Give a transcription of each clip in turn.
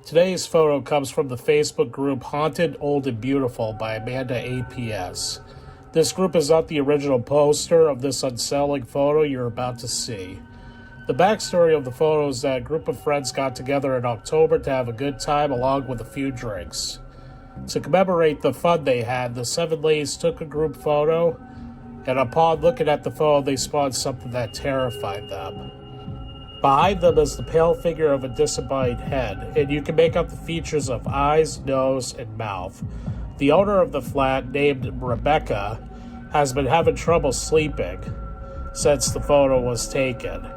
Today's photo comes from the Facebook group Haunted, Old and Beautiful by Amanda APS. This group is not the original poster of this unsettling photo you're about to see. The backstory of the photo is that a group of friends got together in October to have a good time along with a few drinks. To commemorate the fun they had, the 7 ladies took a group photo, and upon looking at the photo, they spotted something that terrified them. Behind them is the pale figure of a disembodied head, and you can make out the features of eyes, nose, and mouth. The owner of the flat, named Rebecca, has been having trouble sleeping since the photo was taken.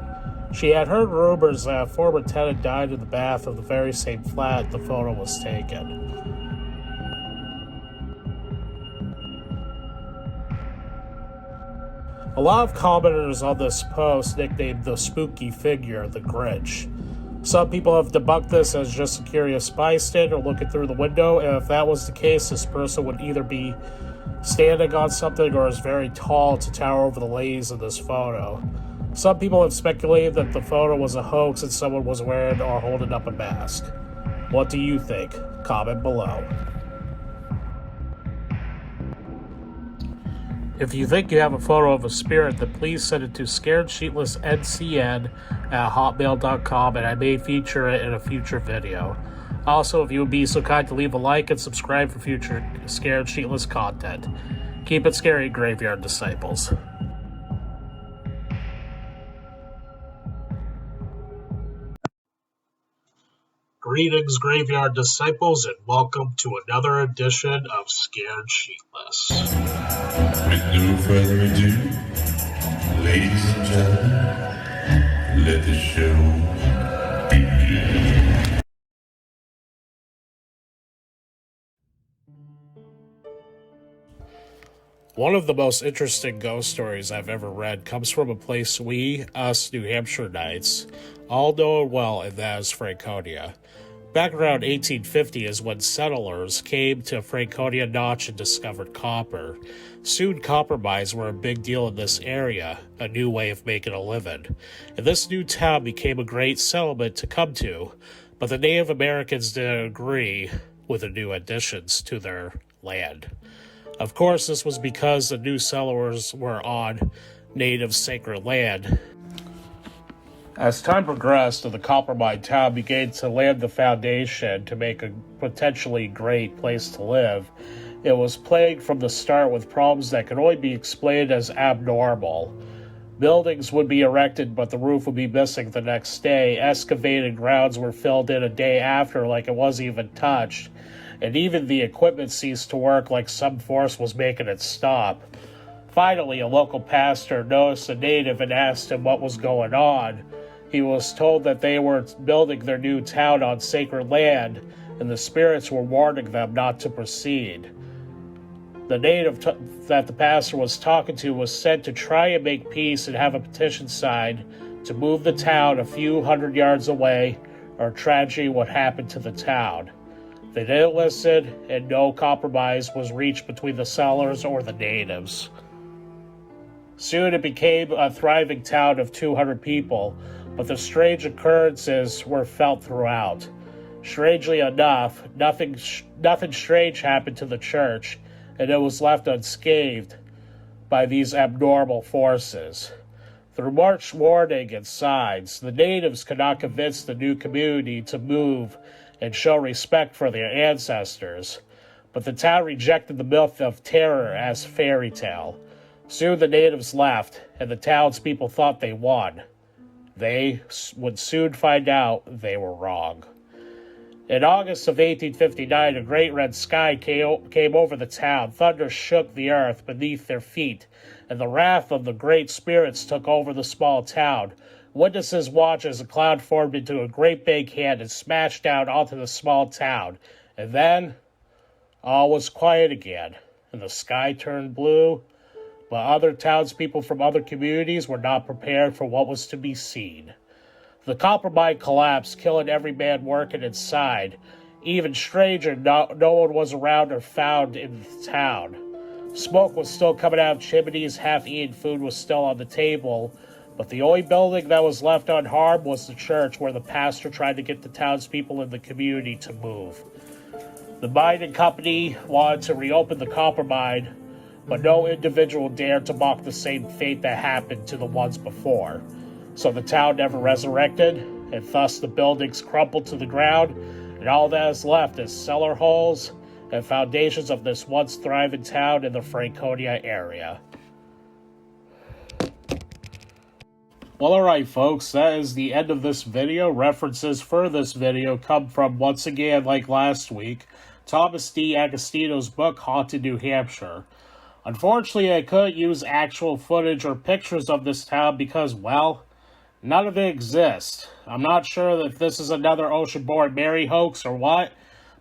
She had heard rumors that a former tenant died in the bath of the very same flat the photo was taken. A lot of commenters on this post nicknamed the spooky figure the Grinch. Some people have debunked this as just a curious bystander looking through the window, and if that was the case, this person would either be standing on something or is very tall to tower over the ladies in this photo. Some people have speculated that the photo was a hoax and someone was wearing or holding up a mask. What do you think? Comment below. If you think you have a photo of a spirit, then please send it to scaredsheetlessncn@hotmail.com and I may feature it in a future video. Also, if you would be so kind to leave a like and subscribe for future Scared Sheetless content. Keep it scary, Graveyard Disciples. Greetings, Graveyard Disciples, and welcome to another edition of Scared Sheetless. With no further ado, ladies and gentlemen, let the show begin. One of the most interesting ghost stories I've ever read comes from a place us New Hampshireites, all know well, and that is Franconia. Back around 1850 is when settlers came to Franconia Notch and discovered copper. Soon copper mines were a big deal in this area, a new way of making a living. And this new town became a great settlement to come to, but the Native Americans didn't agree with the new additions to their land. Of course, this was because the new settlers were on native sacred land. As time progressed and the copper mine town began to lay the foundation to make a potentially great place to live, it was plagued from the start with problems that could only be explained as abnormal. Buildings would be erected, but the roof would be missing the next day. Excavated grounds were filled in a day after like it wasn't even touched. And even the equipment ceased to work like some force was making it stop. Finally, a local pastor noticed a native and asked him what was going on. He was told that they were building their new town on sacred land, and the spirits were warning them not to proceed. The native that the pastor was talking to was sent to try and make peace and have a petition signed to move the town a few hundred yards away, or tragedy would happen to the town. They didn't listen, and no compromise was reached between the settlers or the natives. Soon it became a thriving town of 200 people, but the strange occurrences were felt throughout. Strangely enough, nothing strange happened to the church, and it was left unscathed by these abnormal forces. Through much warning and signs, the natives could not convince the new community to move and show respect for their ancestors, but the town rejected the myth of terror as fairy tale. Soon the natives left, and the townspeople thought they won. They would soon find out they were wrong. In August of 1859, a great red sky came over the town. Thunder shook the earth beneath their feet, and the wrath of the great spirits took over the small town. Witnesses watched as a cloud formed into a great big hand and smashed down onto the small town. And then, all was quiet again, and the sky turned blue. But other townspeople from other communities were not prepared for what was to be seen. The copper mine collapsed, killing every man working inside. Even stranger, no one was around or found in the town. Smoke was still coming out of chimneys, half-eaten food was still on the table, But the only building that was left unharmed was the church, where the pastor tried to get the townspeople in the community to move. The mining company wanted to reopen the copper mine, but no individual dared to mock the same fate that happened to the ones before. So the town never resurrected, and thus the buildings crumbled to the ground, and all that is left is cellar holes and foundations of this once thriving town in the Franconia area. Well, alright folks, that is the end of this video. References for this video come from, once again, like last week, Thomas D. Agostino's book, Haunted New Hampshire. Unfortunately, I couldn't use actual footage or pictures of this town because, well, none of it exists. I'm not sure if this is another Ocean-born Mary hoax or what,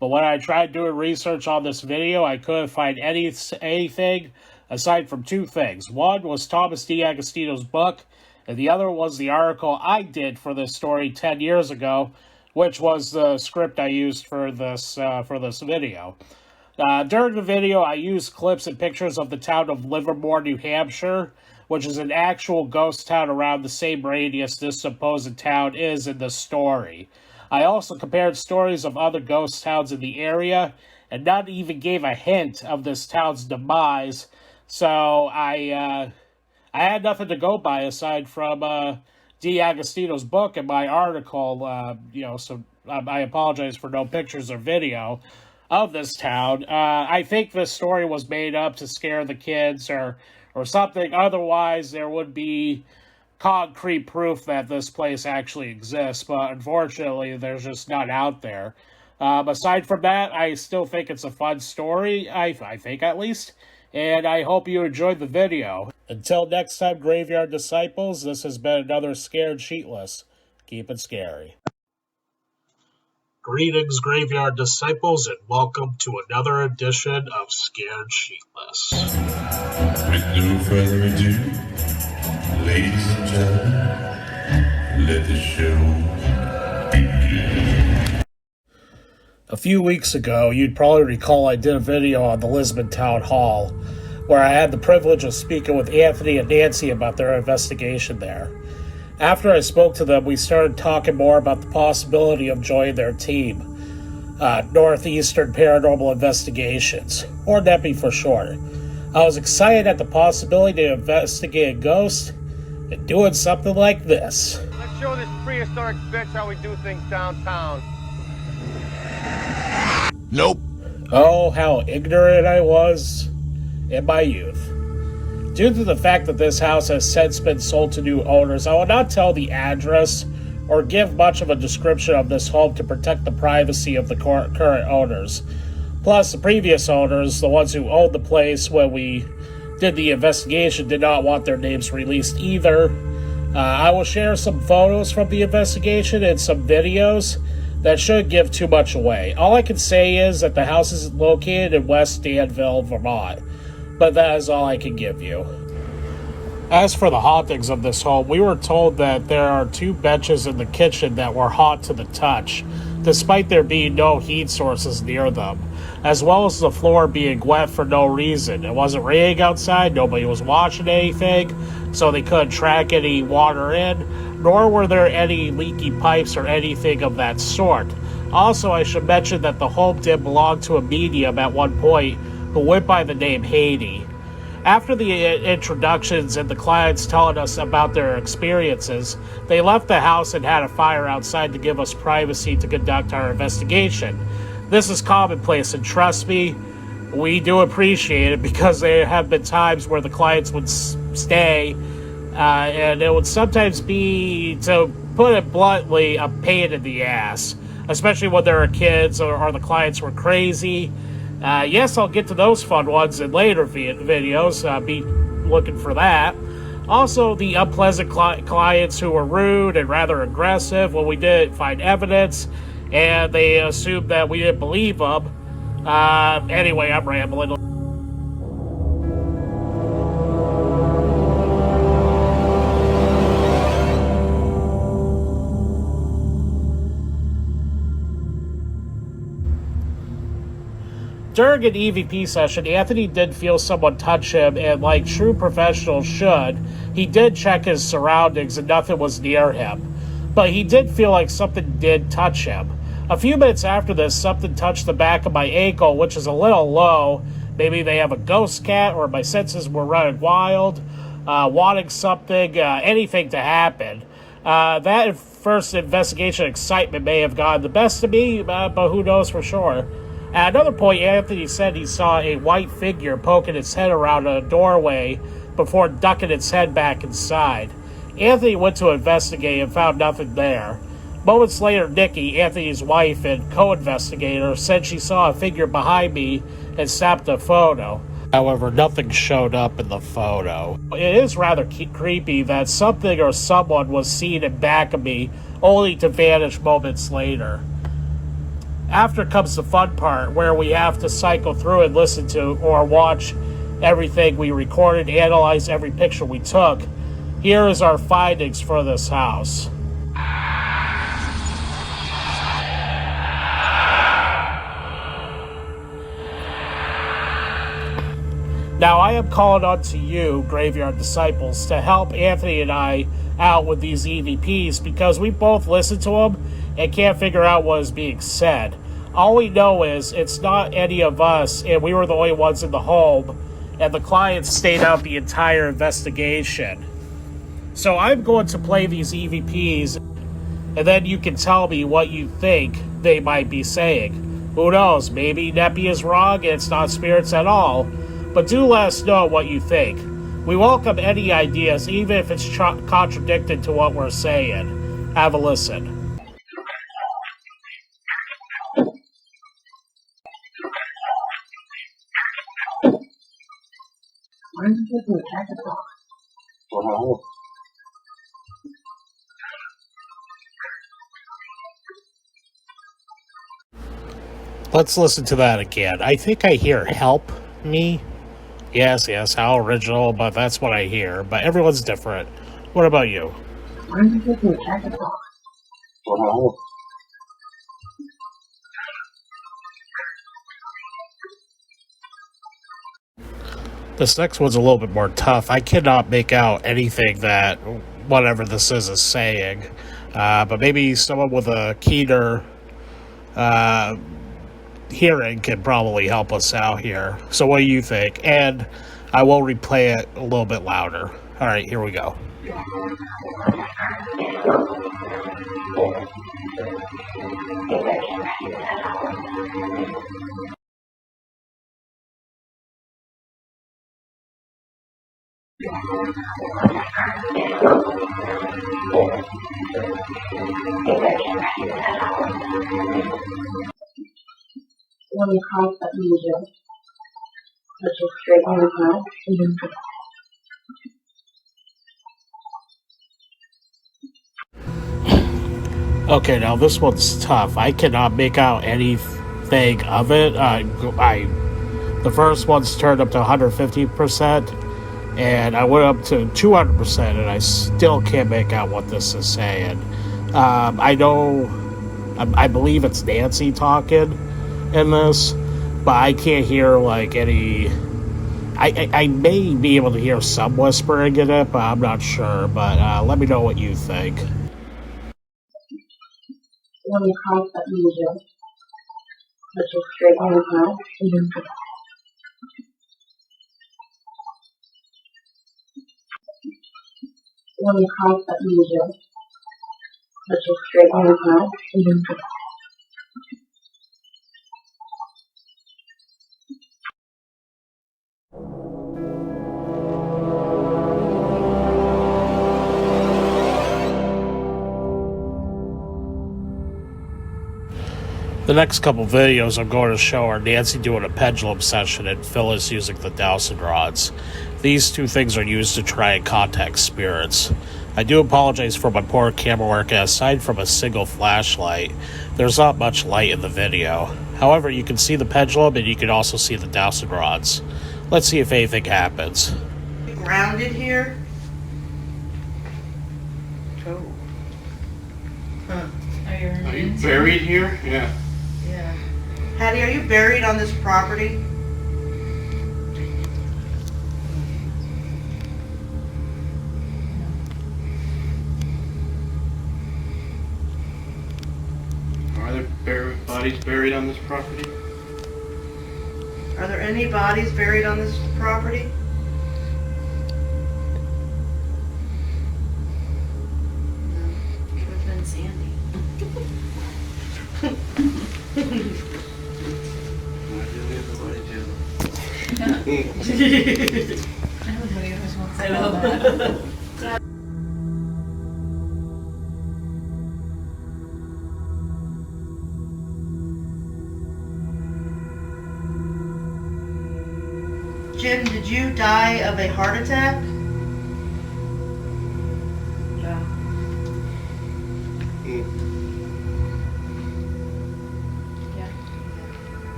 but when I tried doing research on this video, I couldn't find anything aside from two things. One was Thomas D. Agostino's book, and the other was the article I did for this story 10 years ago, which was the script I used for this video. During the video, I used clips and pictures of the town of Livermore, New Hampshire, which is an actual ghost town around the same radius this supposed town is in the story. I also compared stories of other ghost towns in the area, and not even gave a hint of this town's demise, so I had nothing to go by aside from D. Agostino's book and my article, so I apologize for no pictures or video of this town. I think this story was made up to scare the kids or something. Otherwise, there would be concrete proof that this place actually exists, but unfortunately, there's just none out there. Aside from that, I still think it's a fun story, I think at least, and I hope you enjoyed the video. Until next time, Graveyard Disciples, this has been another Scared Sheetless. Keep it scary. Greetings, Graveyard Disciples, and welcome to another edition of Scared Sheetless. With no further ado, ladies and gentlemen, let the show begin. A few weeks ago, you'd probably recall I did a video on the Lisbon Town Hall, where I had the privilege of speaking with Anthony and Nancy about their investigation there. After I spoke to them, we started talking more about the possibility of joining their team, Northeastern Paranormal Investigations, or NEPI for short. I was excited at the possibility to investigate a ghost and doing something like this. Let's show this prehistoric bitch how we do things downtown. Nope. Oh, how ignorant I was in my youth. Due to the fact that this house has since been sold to new owners, I will not tell the address or give much of a description of this home to protect the privacy of the current owners. Plus, the previous owners, the ones who owned the place when we did the investigation, did not want their names released either. I will share some photos from the investigation and some videos that shouldn't give too much away. All I can say is that the house is located in West Danville, Vermont. But that is all I can give you. As for the hauntings of this home, we were told that there are two benches in the kitchen that were hot to the touch, despite there being no heat sources near them, as well as the floor being wet for no reason. It wasn't raining outside, nobody was watching anything, so they couldn't track any water in, nor were there any leaky pipes or anything of that sort. Also, I should mention that the home did belong to a medium at one point who went by the name Haiti. After the introductions and the clients telling us about their experiences, they left the house and had a fire outside to give us privacy to conduct our investigation. This is commonplace, and trust me, we do appreciate it, because there have been times where the clients would stay, and it would sometimes be, to put it bluntly, a pain in the ass, especially when there are kids or the clients were crazy. Yes, I'll get to those fun ones in later videos. Be looking for that. Also, the unpleasant clients who were rude and rather aggressive when we didn't find evidence, and they assumed that we didn't believe them. Anyway, I'm rambling. During an EVP session, Anthony did feel someone touch him, and like true professionals should, he did check his surroundings and nothing was near him. But he did feel like something did touch him. A few minutes after this, something touched the back of my ankle, which is a little low. Maybe they have a ghost cat, or my senses were running wild, wanting something, anything to happen. That first investigation excitement may have gotten the best of me, but who knows for sure. At another point, Anthony said he saw a white figure poking its head around a doorway before ducking its head back inside. Anthony went to investigate and found nothing there. Moments later, Nikki, Anthony's wife and co-investigator, said she saw a figure behind me and snapped a photo. However, nothing showed up in the photo. It is rather creepy that something or someone was seen in back of me, only to vanish moments later. After comes the fun part, where we have to cycle through and listen to or watch everything we recorded, analyze every picture we took. Here is our findings for this house. Now, I am calling on to you, Graveyard Disciples, to help Anthony and I out with these EVPs, because we both listened to them and can't figure out what is being said. All we know is it's not any of us, and we were the only ones in the home, and the clients stayed out the entire investigation. So I'm going to play these EVPs, and then you can tell me what you think they might be saying. Who knows, maybe NEPI is wrong and it's not spirits at all, but do let us know what you think. We welcome any ideas, even if it's contradicted to what we're saying. Have a listen. Let's listen to that again. I think I hear help me. Yes, how original, but that's what I hear. But everyone's different. What about you? This next one's a little bit more tough. I cannot make out anything that whatever this is saying. But maybe someone with a keener hearing can probably help us out here. So what do you think? And I will replay it a little bit louder. All right, here we go. When you call that usual, which is straight on the ground, and then Okay, now this one's tough. I cannot make out anything of it. The first one's turned up to 150%, and I went up to 200%, and I still can't make out what this is saying. I believe it's Nancy talking in this, but I can't hear like any. I may be able to hear some whispering in it, but I'm not sure. But let me know what you think. when you call that usual, which is straight on the ground, and then when you call that usual, which is straight on the ground, and then The next couple videos I'm going to show are Nancy doing a pendulum session and Phyllis using the dowsing rods. These two things are used to try and contact spirits. I do apologize for my poor camera work, and aside from a single flashlight, there's not much light in the video. However, you can see the pendulum and you can also see the dowsing rods. Let's see if anything happens. Grounded here. Oh. Huh. Are you buried here? Yeah. Yeah. Hattie, are you buried on this property? Are there bodies buried on this property? Are there any bodies buried on this property? Could have been Sandy. Everybody always wants to know that. Jim, did you die of a heart attack? Yeah. Yeah.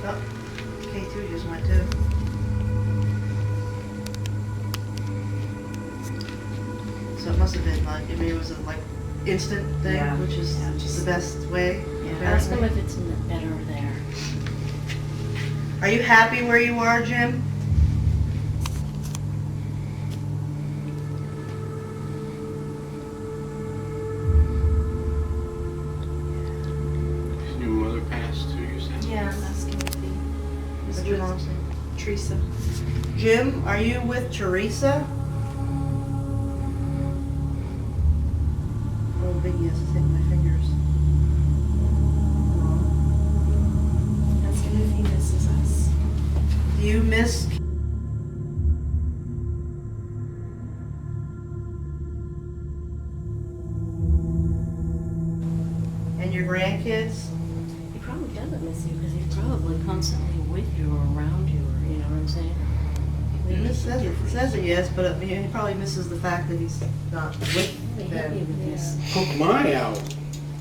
Oh, K2 just went too. So it must have been like, I mean, it was a like instant thing, Yeah. which is Yeah, just- the best way. Yeah, ask them if it's better there. Are you happy where you are, Jim? Did your mother pass too, you said? Yeah, I'm asking if he was What's your with mom's name? Teresa. Jim, are you with Teresa? Oh, Biggie has to take my fingers. Ask him if he misses us. Do you miss? And your grandkids? He probably doesn't miss you because he's probably constantly with you or around you, or you know what I'm saying? It says it, yes, but I mean, he probably misses the fact that he's not with He hit me them. with this. Poke my eye out.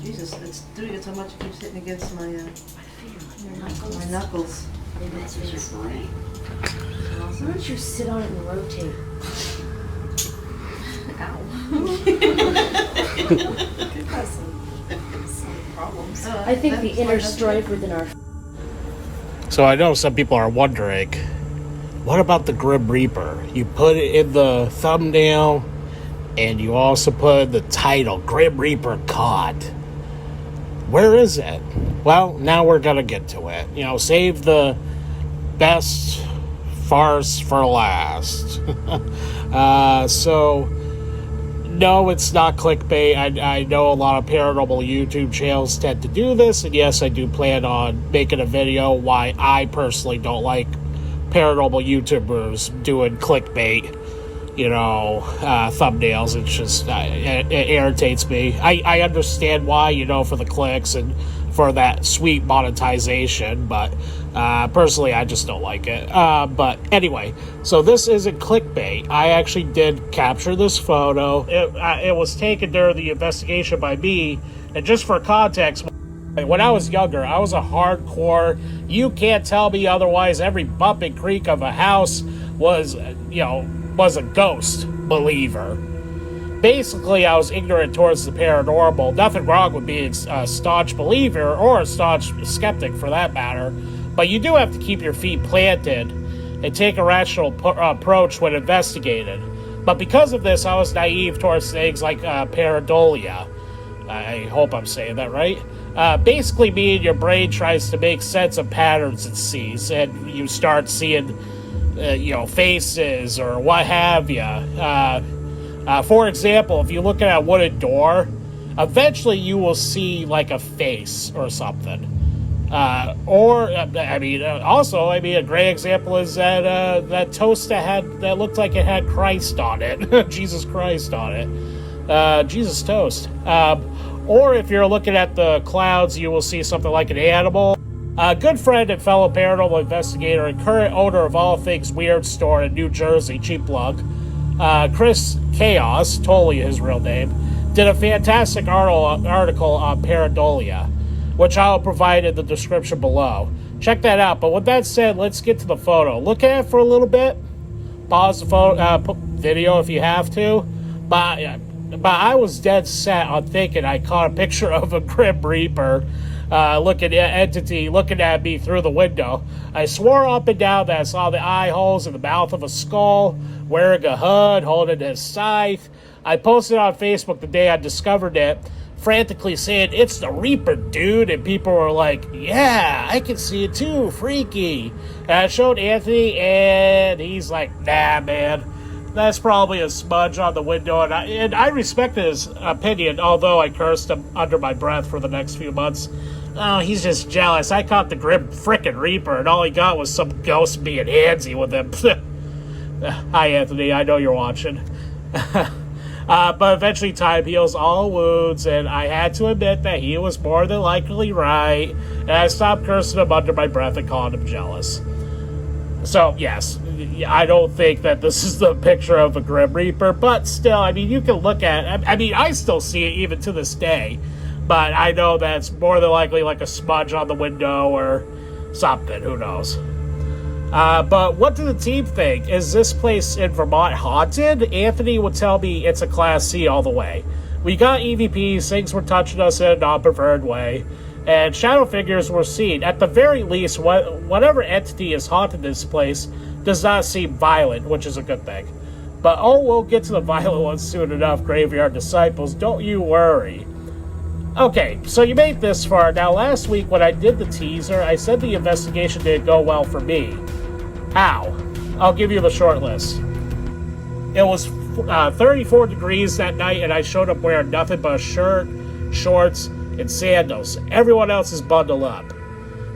Jesus, it's doing it so much it keeps hitting against my I feel your knuckles. my knuckles. Maybe it's This his. is your brain. Why don't you sit on it and rotate? Ow. Could cause some problems. I think the inner strife within our So I know some people are wondering, what about the Grim Reaper? You put it in the thumbnail, and you also put the title, Grim Reaper Caught. Where is it? Well, now we're going to get to it. You know, save the best farce for last. So, no, it's not clickbait. I know a lot of paranormal YouTube channels tend to do this, and yes, I do plan on making a video why I personally don't like paranormal YouTubers doing clickbait, you know, thumbnails. It's just, it irritates me. I understand why, you know, for the clicks and for that sweet monetization, but personally, I just don't like it. But anyway, so this isn't clickbait. I actually did capture this photo. It was taken during the investigation by me, and just for context, when I was younger, I was a hardcore, you can't tell me otherwise, every bump and creak of a house was, you know, was a ghost believer. Basically, I was ignorant towards the paranormal. Nothing wrong with being a staunch believer or a staunch skeptic for that matter, but you do have to keep your feet planted and take a rational approach when investigated. But because of this, I was naive towards things like pareidolia. I hope I'm saying that right. Basically, meaning your brain tries to make sense of patterns it sees, and you start seeing, you know, faces or what have you. For example, if you look at a wooden door, eventually you will see like a face or something. Also, a great example is that toast that looked like it had Christ on it, Jesus Christ on it, Jesus toast. Or if you're looking at the clouds, you will see something like an animal. A good friend and fellow paranormal investigator and current owner of All Things Weird store in New Jersey, cheap plug, Chris Chaos, totally his real name, did a fantastic article on pareidolia, which I'll provide in the description below. Check that out. But with that said, let's get to the photo. Look at it for a little bit. Pause the video if you have to. But but I was dead set on thinking I caught a picture of a Grim Reaper looking at me through the window. I swore up and down that I saw the eye holes in the mouth of a skull, wearing a hood, holding his scythe. I posted on Facebook the day I discovered it, frantically saying, "It's the Reaper, dude," and people were like, "Yeah, I can see it too, freaky." And I showed Anthony, and he's like, "Nah, man, that's probably a smudge on the window," and I respected his opinion, although I cursed him under my breath for the next few months. Oh, he's just jealous. I caught the Grim frickin' Reaper, and all he got was some ghost being handsy with him. Hi, Anthony. I know you're watching. But eventually time heals all wounds, and I had to admit that he was more than likely right, and I stopped cursing him under my breath and calling him jealous. So, yes, I don't think that this is the picture of a Grim Reaper, but still, I mean, you can look at it. I mean, I still see it even to this day, but I know that's more than likely like a smudge on the window or something, who knows. But what do the team think? Is this place in Vermont haunted? Anthony would tell me it's a Class C all the way. We got EVPs, things were touching us in a non-preferred way, and shadow figures were seen. At the very least, whatever entity is haunting this place does not seem violent, which is a good thing. But we'll get to the violent ones soon enough, Graveyard Disciples, don't you worry. Okay, so you made this far. Now, last week when I did the teaser, I said the investigation didn't go well for me. How? I'll give you the short list. It was 34 degrees that night, and I showed up wearing nothing but a shirt, shorts, and sandals. Everyone else is bundled up.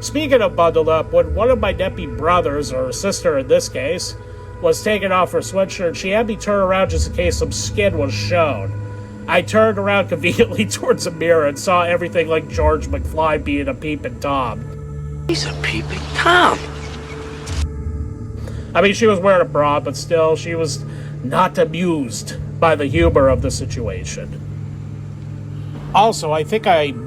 Speaking of bundled up, when one of my NEPI brothers, or sister in this case, was taking off her sweatshirt, she had me turn around just in case some skin was shown. I turned around conveniently towards a mirror and saw everything like George McFly being a peeping Tom. He's a peeping Tom. I mean, she was wearing a bra, but still, she was not amused by the humor of the situation. Also, I think it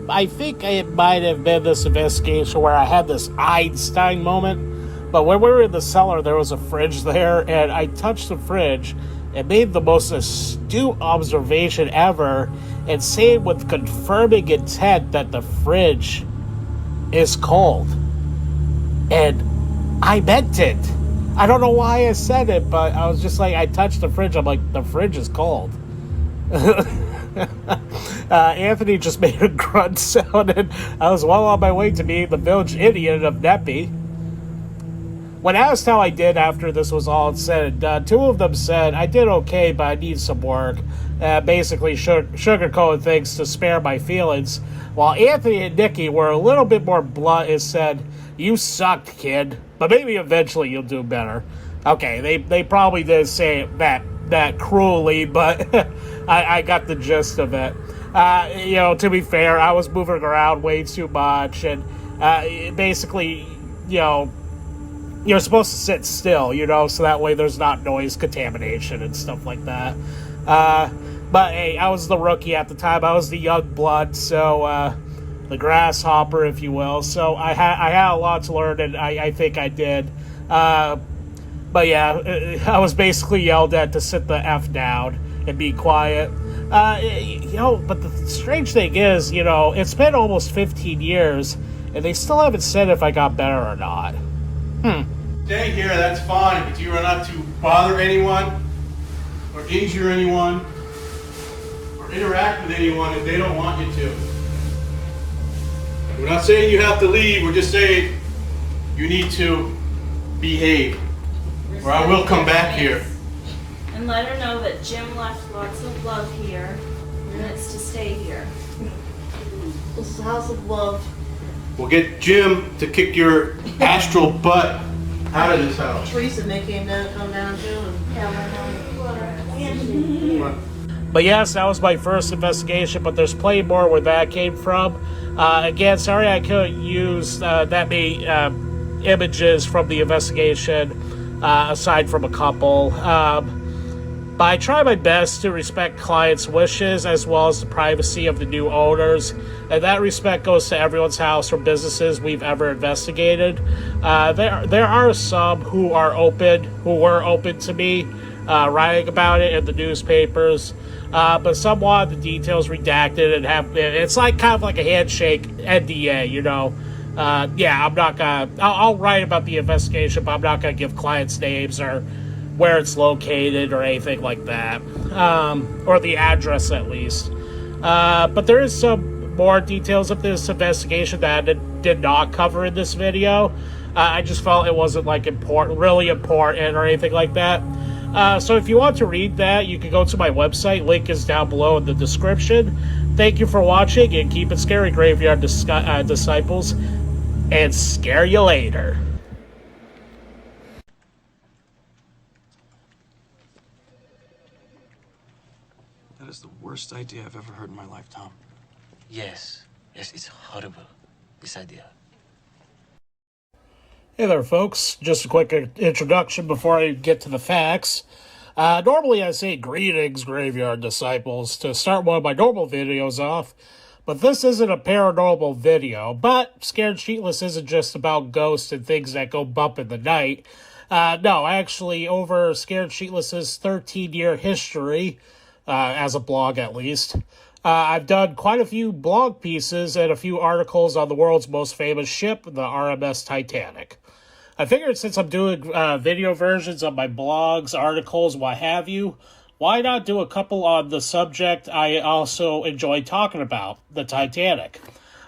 might have been this investigation where I had this Einstein moment, but when we were in the cellar, there was a fridge there, and I touched the fridge and made the most astute observation ever, and same with confirming intent that the fridge is cold. And I meant it. I don't know why I said it, but I was just like, I touched the fridge. I'm like, the fridge is cold. Anthony just made a grunt sound, and I was well on my way to being the village idiot of NEPI. When asked how I did after this was all said and done, two of them said, "I did okay, but I need some work." Basically sugarcoated things to spare my feelings, while Anthony and Nikki were a little bit more blunt and said, "You sucked, kid, but maybe eventually you'll do better." Okay, they probably did say it that cruelly, but I got the gist of it. To be fair, I was moving around way too much, and basically, you're supposed to sit still, so that way there's not noise contamination and stuff like that. But hey, I was the rookie at the time. I was the young blood, so the grasshopper, if you will. So I had a lot to learn, and I think I did. But yeah, I was basically yelled at to sit the F down and be quiet. But the strange thing is, it's been almost 15 years, and they still haven't said if I got better or not. Stay here, that's fine, but you are not to bother anyone, or injure anyone, or interact with anyone if they don't want you to. We're not saying you have to leave, we're just saying you need to behave, or I will come back here. And let her know that Jim left lots of love here, and it's to stay here. This is a house of love. We'll get Jim to kick your astral butt out of this house. Teresa and they came down, come down too. But yes, that was my first investigation, but there's plenty more where that came from. Again, sorry I couldn't use that many images from the investigation, aside from a couple. But I try my best to respect clients' wishes as well as the privacy of the new owners, and that respect goes to everyone's house or businesses we've ever investigated. There are some who were open to me writing about it in the newspapers. But some want the details redacted and it's like kind of like a handshake NDA, you know. Yeah, I'm not gonna. I'll write about the investigation, but I'm not gonna give clients' names or where it's located or anything like that, or the address at least. But there is some more details of this investigation that I did not cover in this video. I just felt it wasn't like really important or anything like that. So if you want to read that, you can go to my website. Link is down below in the description. Thank you for watching, and keep it scary, Graveyard Disciples, and scare you later. That is the worst idea I've ever heard in my life, Tom. Yes, it's horrible, this idea. Hey there, folks. Just a quick introduction before I get to the facts. Normally I say greetings, Graveyard Disciples, to start one of my normal videos off, but this isn't a paranormal video. But Scared Sheetless isn't just about ghosts and things that go bump in the night. No, actually, over Scared Sheetless's 13-year history, as a blog at least, I've done quite a few blog pieces and a few articles on the world's most famous ship, the RMS Titanic. I figured since I'm doing video versions of my blogs, articles, what have you, why not do a couple on the subject I also enjoy talking about, the Titanic.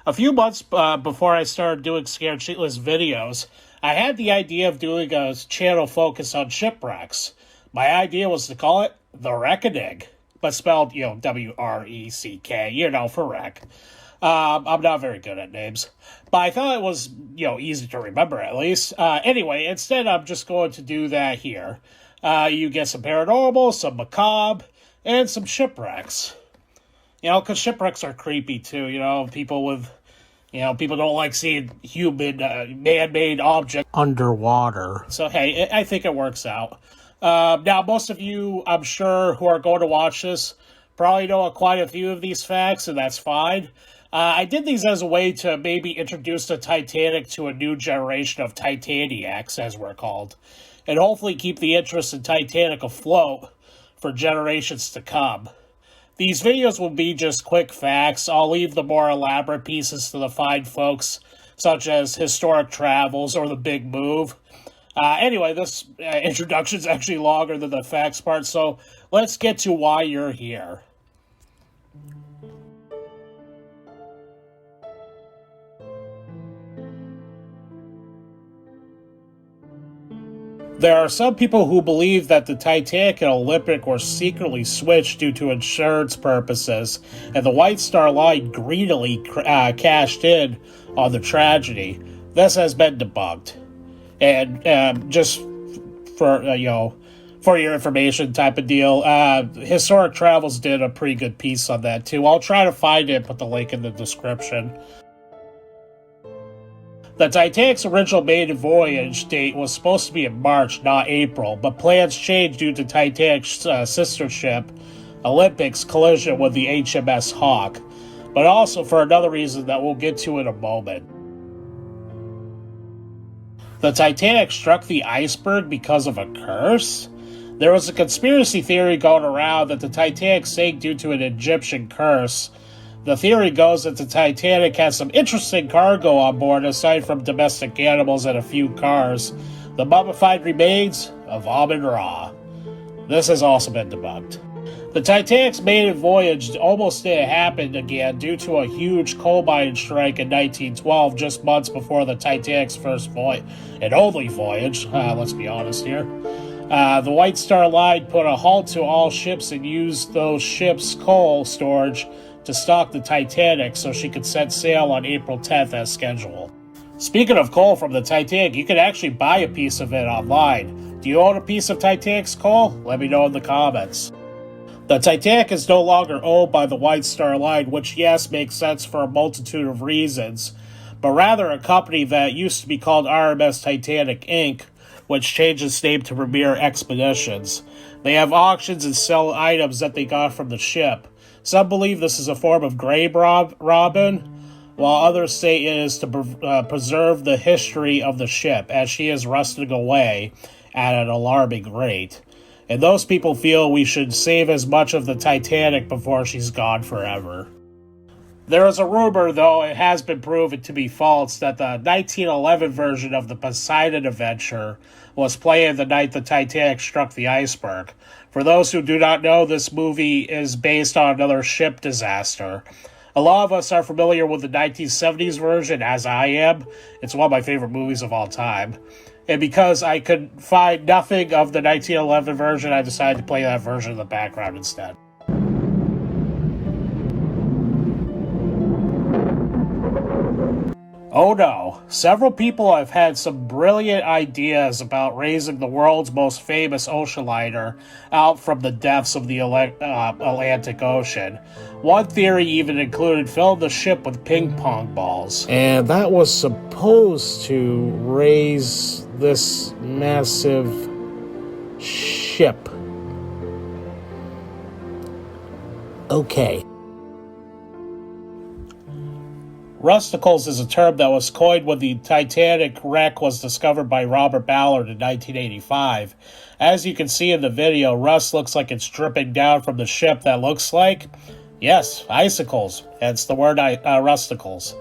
A few months before I started doing Scared Sheetless videos, I had the idea of doing a channel focused on shipwrecks. My idea was to call it The Reckoning, but spelled, W-R-E-C-K, for wreck. I'm not very good at names, but I thought it was, easy to remember at least. Anyway, instead I'm just going to do that here. You get some paranormal, some macabre, and some shipwrecks. Because shipwrecks are creepy too, people with, people don't like seeing human, man-made objects underwater. So hey, I think it works out. Now, most of you, I'm sure, who are going to watch this probably know quite a few of these facts, and that's fine. I did these as a way to maybe introduce the Titanic to a new generation of Titaniacs, as we're called, and hopefully keep the interest in Titanic afloat for generations to come. These videos will be just quick facts. I'll leave the more elaborate pieces to the fine folks, such as historic travels or the big move. Anyway, this introduction is actually longer than the facts part, so let's get to why you're here. There are some people who believe that the Titanic and Olympic were secretly switched due to insurance purposes, and the White Star Line greedily cashed in on the tragedy. This has been debunked. And just for, for your information type of deal, Historic Travels did a pretty good piece on that too. I'll try to find it and put the link in the description. The Titanic's original maiden voyage date was supposed to be in March, not April, but plans changed due to Titanic's sister ship, Olympic's collision with the HMS Hawk, but also for another reason that we'll get to in a moment. The Titanic struck the iceberg because of a curse? There was a conspiracy theory going around that the Titanic sank due to an Egyptian curse. The theory goes that the Titanic has some interesting cargo on board aside from domestic animals and a few cars. The mummified remains of Amun-Ra. This has also been debunked. The Titanic's maiden voyage almost didn't happen again due to a huge coal mine strike in 1912, just months before the Titanic's first voyage, and only voyage, let's be honest here. The White Star Line put a halt to all ships and used those ships' coal storage to stock the Titanic so she could set sail on April 10th as scheduled. Speaking of coal from the Titanic, you can actually buy a piece of it online. Do you own a piece of Titanic's coal? Let me know in the comments. The Titanic is no longer owned by the White Star Line, which yes, makes sense for a multitude of reasons, but rather a company that used to be called RMS Titanic Inc., which changed its name to Premier Expeditions. They have auctions and sell items that they got from the ship. Some believe this is a form of grave robbing, while others say it is to preserve the history of the ship, as she is rusting away at an alarming rate. And those people feel we should save as much of the Titanic before she's gone forever. There is a rumor, though it has been proven to be false, that the 1911 version of the Poseidon Adventure was played the night the Titanic struck the iceberg. For those who do not know, this movie is based on another ship disaster. A lot of us are familiar with the 1970s version, as I am. It's one of my favorite movies of all time. And because I could find nothing of the 1911 version, I decided to play that version in the background instead. Oh no, several people have had some brilliant ideas about raising the world's most famous ocean liner out from the depths of the Atlantic Ocean. One theory even included filling the ship with ping pong balls. And that was supposed to raise this massive ship. Okay. Rusticles is a term that was coined when the Titanic wreck was discovered by Robert Ballard in 1985. As you can see in the video, rust looks like it's dripping down from the ship that looks like, yes, icicles, hence the word rusticles.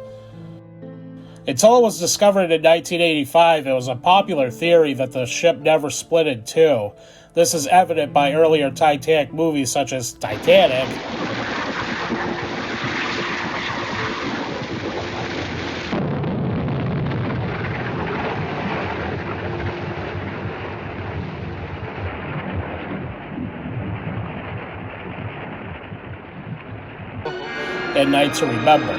Until it was discovered in 1985, it was a popular theory that the ship never split in two. This is evident by earlier Titanic movies such as Titanic, and Night to Remember.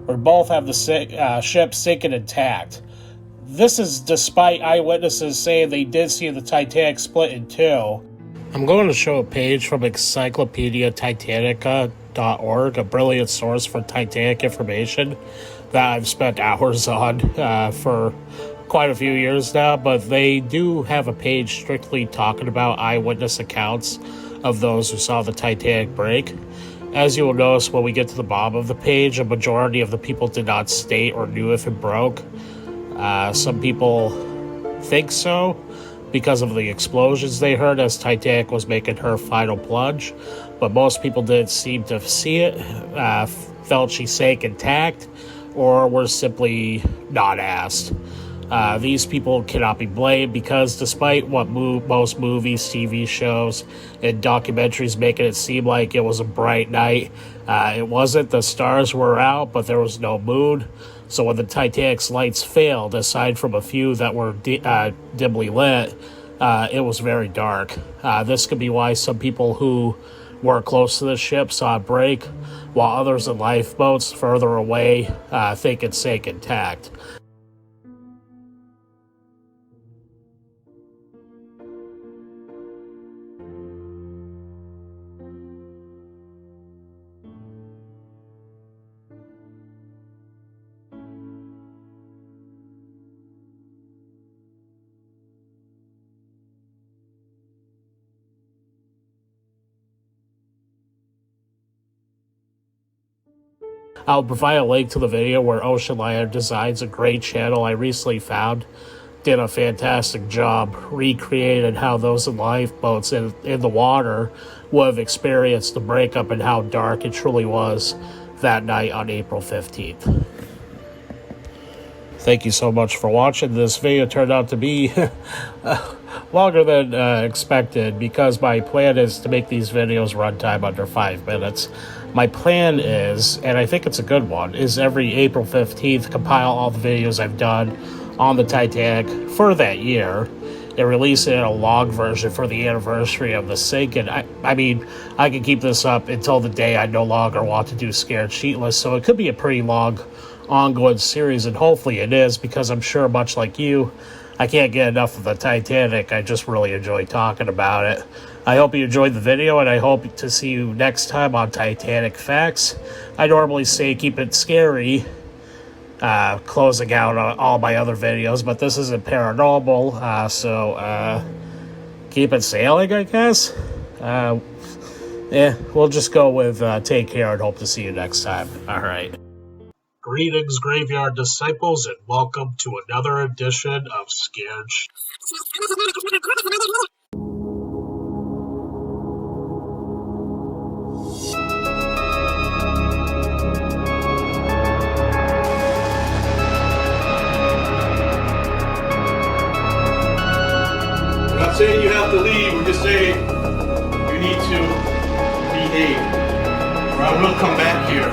Where both have the ship sinking intact. This is despite eyewitnesses saying they did see the Titanic split in two. I'm going to show a page from Encyclopedia Titanica.org, a brilliant source for Titanic information that I've spent hours on for quite a few years now, but they do have a page strictly talking about eyewitness accounts of those who saw the Titanic break. As you will notice when we get to the bottom of the page, a majority of the people did not state or knew if it broke. Some people think so, because of the explosions they heard as Titanic was making her final plunge, but most people didn't seem to see it, felt she sank intact, or were simply not asked. These people cannot be blamed because despite what most movies, TV shows, and documentaries making it seem like it was a bright night, it wasn't. The stars were out, but there was no moon. So when the Titanic's lights failed, aside from a few that were dimly lit, it was very dark. This could be why some people who were close to the ship saw it break, while others in lifeboats further away think it sank intact. I'll provide a link to the video where Ocean Liner Designs, a great channel I recently found, did a fantastic job recreating how those in lifeboats in the water would have experienced the breakup and how dark it truly was that night on April 15th. Thank you so much for watching. This video turned out to be longer than expected because my plan is to make these videos run time under 5 minutes. My plan is, and I think it's a good one, is every April 15th compile all the videos I've done on the Titanic for that year and release it in a log version for the anniversary of the sink. And I mean, I can keep this up until the day I no longer want to do Scared Sheetless, so it could be a pretty long ongoing series, and hopefully it is, because I'm sure much like you, I can't get enough of the Titanic. I just really enjoy talking about it. I hope you enjoyed the video, and I hope to see you next time on Titanic Facts. I normally say keep it scary, closing out on all my other videos, but this isn't paranormal, so keep it sailing, I guess. We'll just go with take care and hope to see you next time. All right. Greetings, Graveyard Disciples, and welcome to another edition of Scared We're not saying you have to leave, we're just saying you need to behave. Or I will come back here.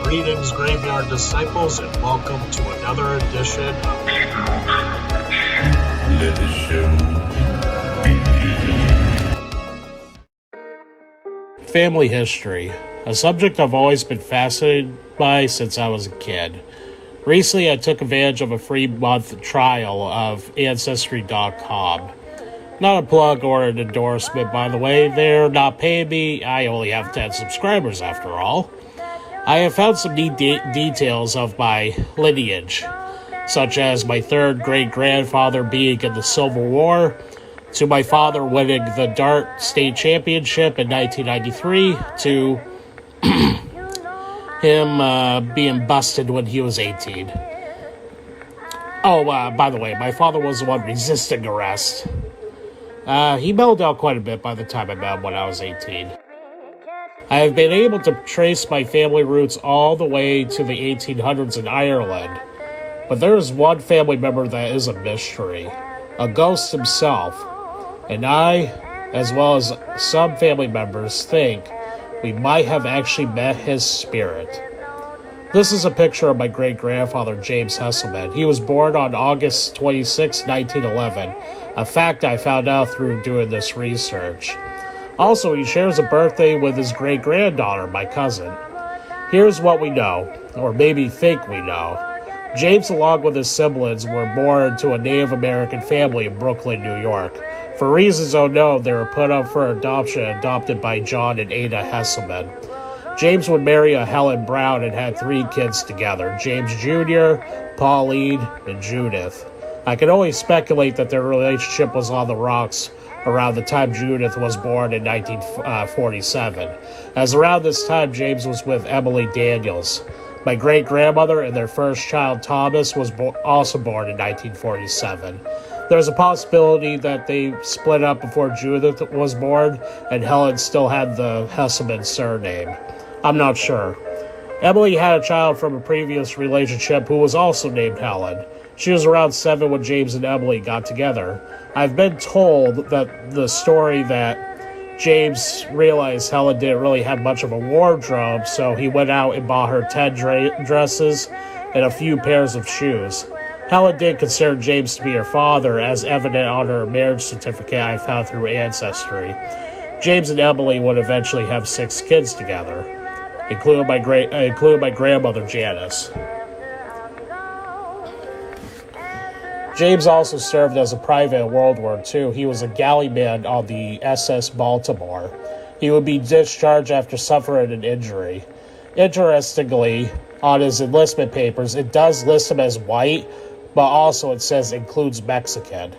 Greetings, Graveyard Disciples, and welcome to another edition of Let the show begin. Family History, a subject I've always been fascinated by since I was a kid. Recently, I took advantage of a free month trial of Ancestry.com. Not a plug or an endorsement, by the way. They're not paying me. I only have 10 subscribers, after all. I have found some neat details of my lineage, such as my third great-grandfather being in the Civil War, to my father winning the Dart State Championship in 1993, to him being busted when he was 18. Oh, by the way, my father was the one resisting arrest. He mellowed out quite a bit by the time I met him when I was 18. I have been able to trace my family roots all the way to the 1800s in Ireland, but there is one family member that is a mystery, a ghost himself, and I, as well as some family members, think we might have actually met his spirit. This is a picture of my great-grandfather, James Hesselman. He was born on August 26, 1911, a fact I found out through doing this research. Also, he shares a birthday with his great-granddaughter, my cousin. Here's what we know, or maybe think we know. James, along with his siblings, were born to a Native American family in Brooklyn, New York. For reasons unknown, they were put up for adoption and adopted by John and Ada Hesselman. James would marry a Helen Brown and had 3 kids together, James Jr., Pauline, and Judith. I can only speculate that their relationship was on the rocks around the time Judith was born in 1947, as around this time James was with Emily Daniels. My great-grandmother and their first child, Thomas, was also born in 1947. There's a possibility that they split up before Judith was born, and Helen still had the Hesselman surname. I'm not sure. Emily had a child from a previous relationship who was also named Helen. She was around 7 when James and Emily got together. I've been told that the story that James realized Helen didn't really have much of a wardrobe, so he went out and bought her 10 dresses and a few pairs of shoes. Helen did consider James to be her father, as evident on her marriage certificate I found through Ancestry. James and Emily would eventually have 6 kids together, including my grandmother Janice. James also served as a private in World War II. He was a galley man on the SS Baltimore. He would be discharged after suffering an injury. Interestingly, on his enlistment papers, it does list him as white, but also it says includes Mexican.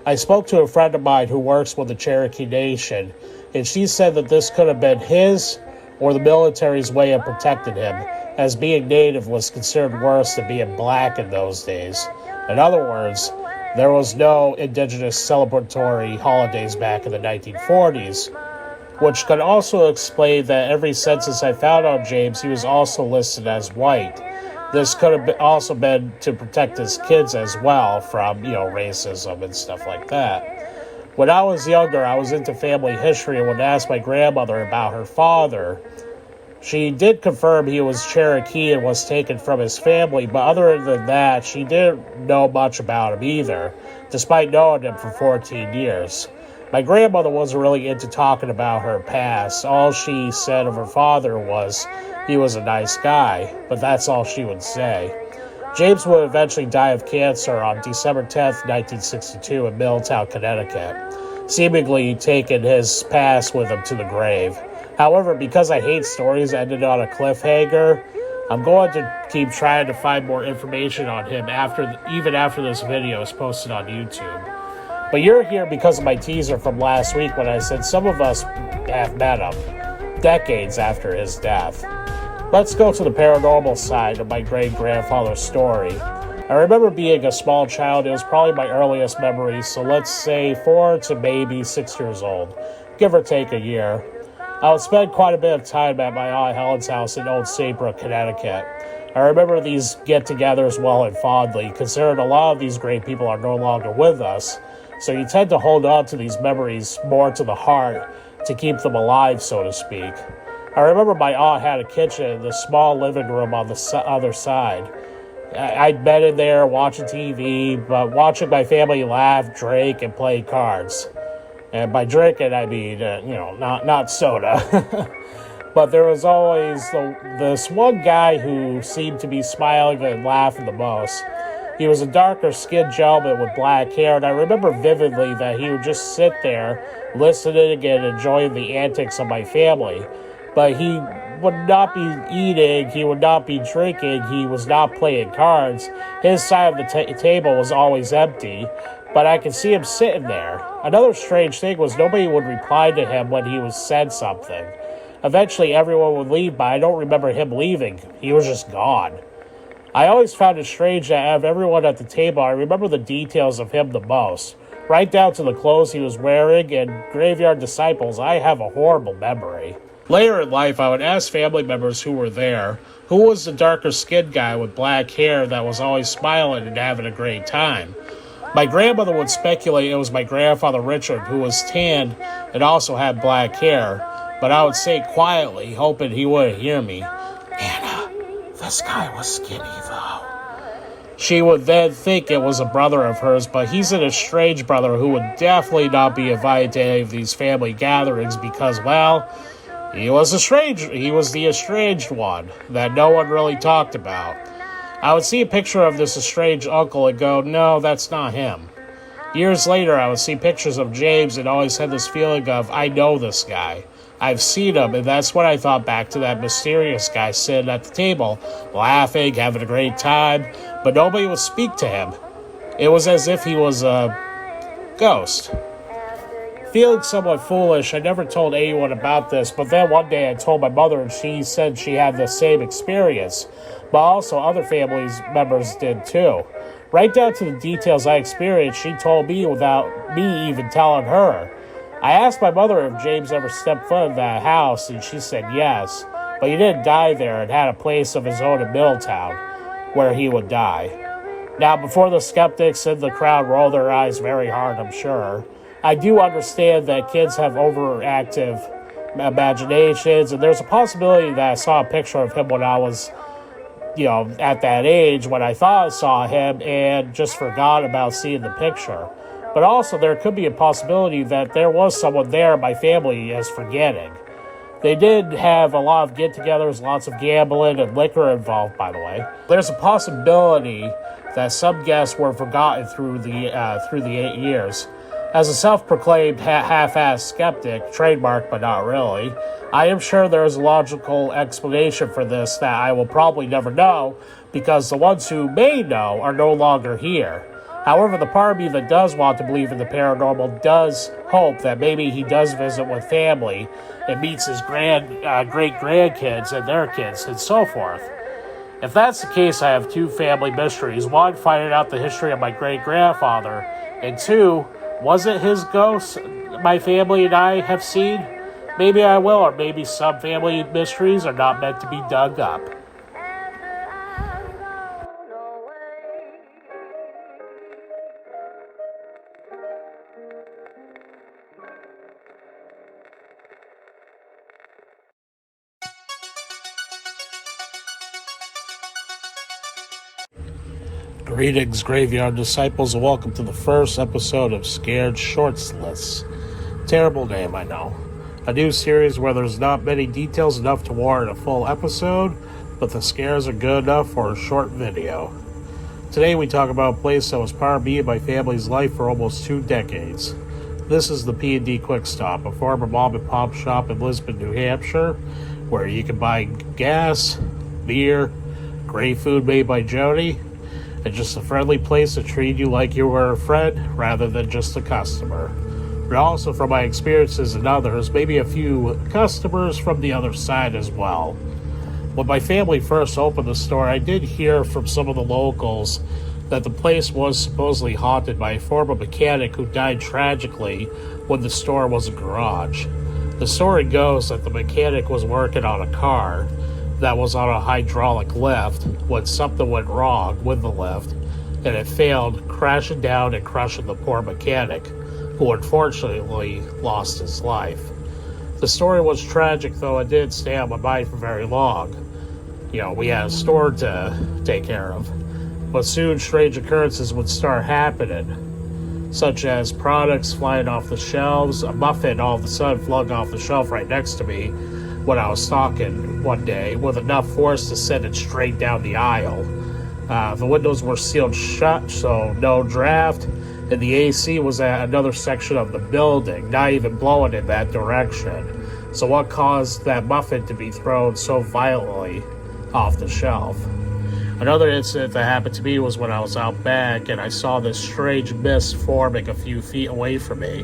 I spoke to a friend of mine who works with the Cherokee Nation, and she said that this could have been his or the military's way of protecting him, as being Native was considered worse than being black in those days. In other words, there was no indigenous celebratory holidays back in the 1940s, which could also explain that every census I found on James, he was also listed as white. This could have also been to protect his kids as well from, racism and stuff like that. When I was younger, I was into family history and would ask my grandmother about her father. She did confirm he was Cherokee and was taken from his family, but other than that, she didn't know much about him either, despite knowing him for 14 years. My grandmother wasn't really into talking about her past. All she said of her father was he was a nice guy, but that's all she would say. James would eventually die of cancer on December 10th, 1962 in Middletown, Connecticut. seemingly taking his past with him to the grave. However, because I hate stories that ended on a cliffhanger, I'm going to keep trying to find more information on him even after this video is posted on YouTube. But you're here because of my teaser from last week when I said some of us have met him, decades after his death. Let's go to the paranormal side of my great-grandfather's story. I remember being a small child. It was probably my earliest memory, so let's say 4 to maybe 6 years old, give or take a year. I would spend quite a bit of time at my Aunt Helen's house in Old Saybrook, Connecticut. I remember these get-togethers well and fondly, considering a lot of these great people are no longer with us, so you tend to hold on to these memories more to the heart to keep them alive, so to speak. I remember my aunt had a kitchen in the small living room on the other side. I'd been in there watching TV, but watching my family laugh, drink, and play cards. And by drinking, I mean, not soda. But there was always this one guy who seemed to be smiling and laughing the most. He was a darker-skinned gentleman with black hair, and I remember vividly that he would just sit there, listening and enjoying the antics of my family. But he would not be eating, he would not be drinking, he was not playing cards. His side of the table was always empty, but I could see him sitting there. Another strange thing was nobody would reply to him when he said something. Eventually everyone would leave, but I don't remember him leaving. He was just gone. I always found it strange that out of everyone at the table, I remember the details of him the most. Right down to the clothes he was wearing, and Graveyard Disciples, I have a horrible memory. Later in life, I would ask family members who were there, who was the darker-skinned guy with black hair that was always smiling and having a great time. My grandmother would speculate it was my grandfather Richard, who was tanned and also had black hair, but I would say quietly, hoping he wouldn't hear me, "Nana, this guy was skinny, though." She would then think it was a brother of hers, but he's an estranged brother who would definitely not be invited to any of these family gatherings because, well, he was the estranged one that no one really talked about. I would see a picture of this estranged uncle and go, no, that's not him. Years later, I would see pictures of James and always had this feeling of, I know this guy. I've seen him, and that's when I thought back to that mysterious guy sitting at the table, laughing, having a great time, but nobody would speak to him. It was as if he was a ghost. Feeling somewhat foolish, I never told anyone about this, but then one day I told my mother and she said she had the same experience, but also other family members did too. Right down to the details I experienced, she told me without me even telling her. I asked my mother if James ever stepped foot in that house, and she said yes, but he didn't die there and had a place of his own in Middletown, where he would die. Now, before the skeptics in the crowd roll their eyes very hard, I'm sure, I do understand that kids have overactive imaginations, and there's a possibility that I saw a picture of him when I was, at that age, when I thought I saw him and just forgot about seeing the picture. But also, there could be a possibility that there was someone there my family is forgetting. They did have a lot of get-togethers, lots of gambling and liquor involved, by the way. There's a possibility that some guests were forgotten through the 8 years. As a self-proclaimed half-assed skeptic, trademark but not really, I am sure there is a logical explanation for this that I will probably never know because the ones who may know are no longer here. However, the part of me that does want to believe in the paranormal does hope that maybe he does visit with family and meets his great-grandkids and their kids and so forth. If that's the case, I have two family mysteries. One, finding out the history of my great-grandfather, and two, was it his ghost my family and I have seen? Maybe I will, or maybe some family mysteries are not meant to be dug up. Greetings, Graveyard Disciples, and welcome to the first episode of Scared Shortlist. Terrible name, I know. A new series where there's not many details enough to warrant a full episode, but the scares are good enough for a short video. Today we talk about a place that was part of me and my family's life for almost 2 decades. This is the P&D Quickstop, a former mom and pop shop in Lisbon, New Hampshire, where you can buy gas, beer, great food made by Jody, and just a friendly place to treat you like you were a friend rather than just a customer. But also, from my experiences and others, maybe a few customers from the other side as well. When my family first opened the store, I did hear from some of the locals that the place was supposedly haunted by a former mechanic who died tragically when the store was a garage. The story goes that the mechanic was working on a car that was on a hydraulic lift when something went wrong with the lift, and it failed, crashing down and crushing the poor mechanic, who unfortunately lost his life. The story was tragic, though it didn't stay on my mind for very long. We had a store to take care of. But soon strange occurrences would start happening, such as products flying off the shelves, a muffin all of a sudden flung off the shelf right next to me when I was stalking one day with enough force to send it straight down the aisle. The windows were sealed shut, so no draft, and the AC was at another section of the building, not even blowing in that direction. So what caused that muffin to be thrown so violently off the shelf? Another incident that happened to me was when I was out back and I saw this strange mist forming a few feet away from me.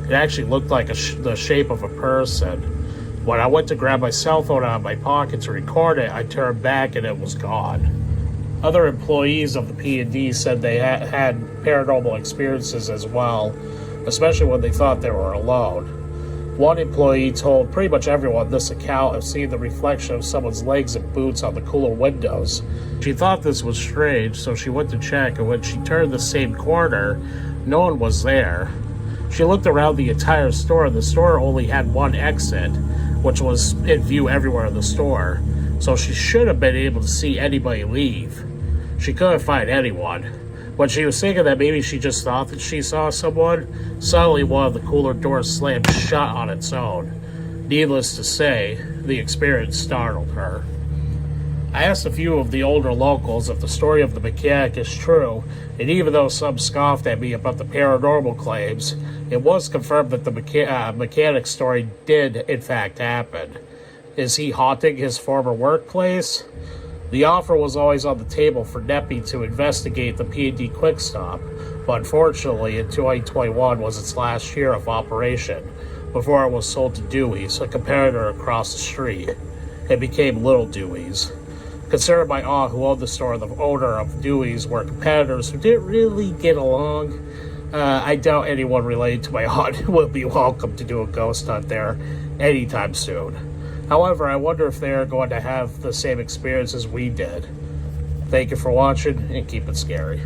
It actually looked like the shape of a person. When I went to grab my cell phone out of my pocket to record it, I turned back and it was gone. Other employees of the P&D said they had paranormal experiences as well, especially when they thought they were alone. One employee told pretty much everyone this account of seeing the reflection of someone's legs and boots on the cooler windows. She thought this was strange, so she went to check, and when she turned the same corner, no one was there. She looked around the entire store, and the store only had one exit, which was in view everywhere in the store, so she should have been able to see anybody leave. She couldn't find anyone. When she was thinking that maybe she just thought that she saw someone, suddenly one of the cooler doors slammed shut on its own. Needless to say, the experience startled her. I asked a few of the older locals if the story of the mechanic is true, and even though some scoffed at me about the paranormal claims, it was confirmed that the mechanic story did in fact happen. Is he haunting his former workplace? The offer was always on the table for NEPI to investigate the P&D Quickstop, but unfortunately in 2021 was its last year of operation before it was sold to Dewey's, a competitor across the street. It became Little Dewey's. Considered my aunt who owned the store, the owner of Dewey's were competitors who didn't really get along. I doubt anyone related to my aunt will be welcome to do a ghost hunt there anytime soon. However, I wonder if they are going to have the same experience as we did. Thank you for watching, and keep it scary.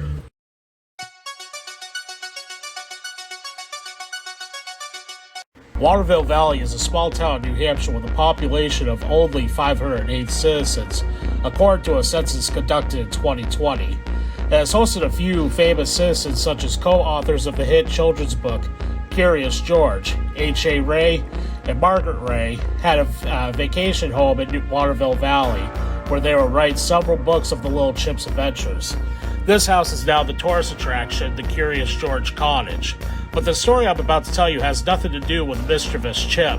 Waterville Valley is a small town in New Hampshire with a population of only 508 citizens, according to a census conducted in 2020. It has hosted a few famous citizens such as co-authors of the hit children's book Curious George. H.A. Ray and Margaret Ray had a vacation home in Waterville Valley where they would write several books of the Little Chip's adventures. This house is now the tourist attraction, the Curious George Cottage. But the story I'm about to tell you has nothing to do with the mischievous Chip.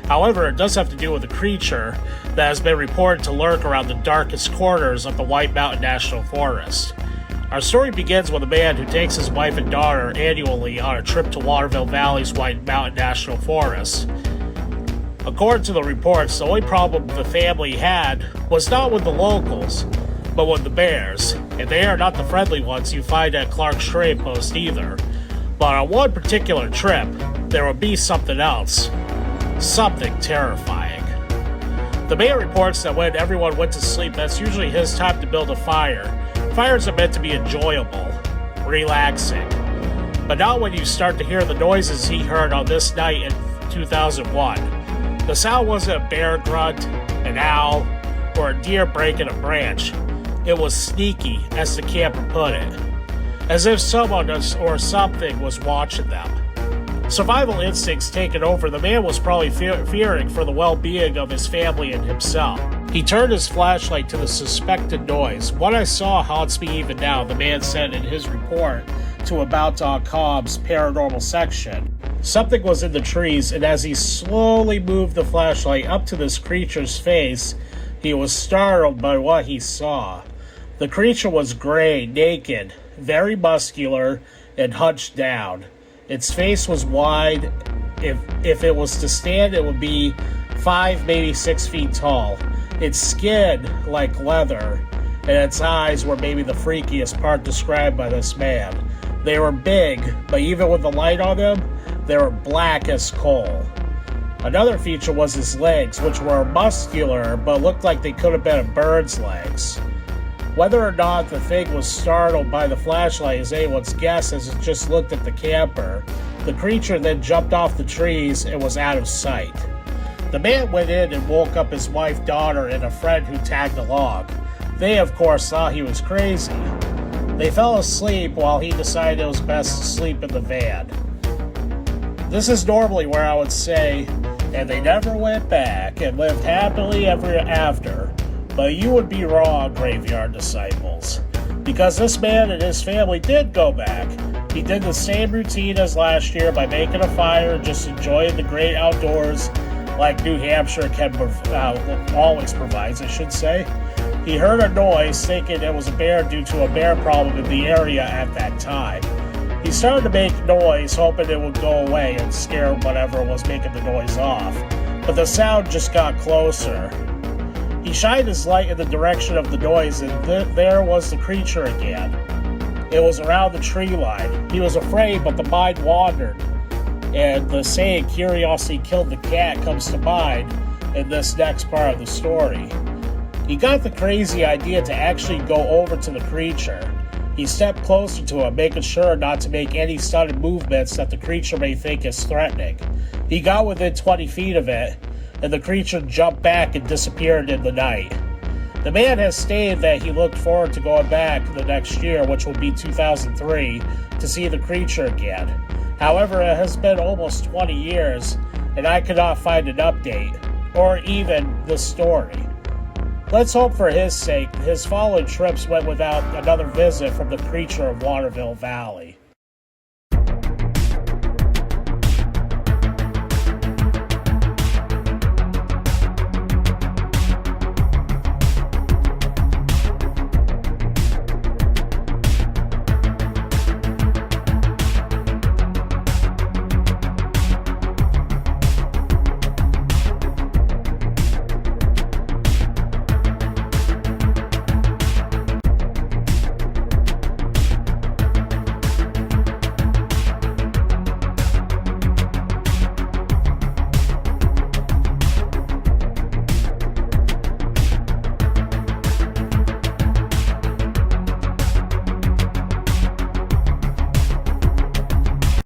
However, it does have to do with a creature that has been reported to lurk around the darkest corners of the White Mountain National Forest. Our story begins with a man who takes his wife and daughter annually on a trip to Waterville Valley's White Mountain National Forest. According to the reports, the only problem the family had was not with the locals, but with the bears, and they are not the friendly ones you find at Clark's Trading Post either. But on one particular trip, there would be something else. Something terrifying. The man reports that when everyone went to sleep, that's usually his time to build a fire. Fires are meant to be enjoyable, relaxing. But not when you start to hear the noises he heard on this night in 2001. The sound wasn't a bear grunt, an owl, or a deer breaking a branch. It was sneaky, as the camper put it. As if someone or something was watching them. Survival instincts taken over, the man was probably fearing for the well-being of his family and himself. He turned his flashlight to the suspected noise. What I saw haunts me even now, the man said in his report to About.com's paranormal section. Something was in the trees, and as he slowly moved the flashlight up to this creature's face, he was startled by what he saw. The creature was gray, naked, very muscular, and hunched down. Its face was wide. If it was to stand, it would be 5, maybe 6 feet tall. Its skin like leather, and its eyes were maybe the freakiest part described by this man. They were big, but even with the light on them, they were black as coal. Another feature was his legs, which were muscular, but looked like they could have been a bird's legs. Whether or not the thing was startled by the flashlight is anyone's guess, as it just looked at the camper. The creature then jumped off the trees and was out of sight. The man went in and woke up his wife, daughter, and a friend who tagged along. They, of course, thought he was crazy. They fell asleep while he decided it was best to sleep in the van. This is normally where I would say, and they never went back and lived happily ever after. But you would be wrong, Graveyard Disciples. Because this man and his family did go back. He did the same routine as last year by making a fire and just enjoying the great outdoors like New Hampshire always provides, I should say. He heard a noise, thinking it was a bear due to a bear problem in the area at that time. He started to make noise, hoping it would go away and scare whatever was making the noise off. But the sound just got closer. He shined his light in the direction of the noise, and there was the creature again. It was around the tree line. He was afraid, but the mind wandered. And the saying, curiosity killed the cat, comes to mind in this next part of the story. He got the crazy idea to actually go over to the creature. He stepped closer to him, making sure not to make any sudden movements that the creature may think is threatening. He got within 20 feet of it, and the creature jumped back and disappeared in the night. The man has stated that he looked forward to going back the next year, which will be 2003, to see the creature again. However, it has been almost 20 years, and I could not find an update, or even the story. Let's hope for his sake his following trips went without another visit from the creature of Waterville Valley.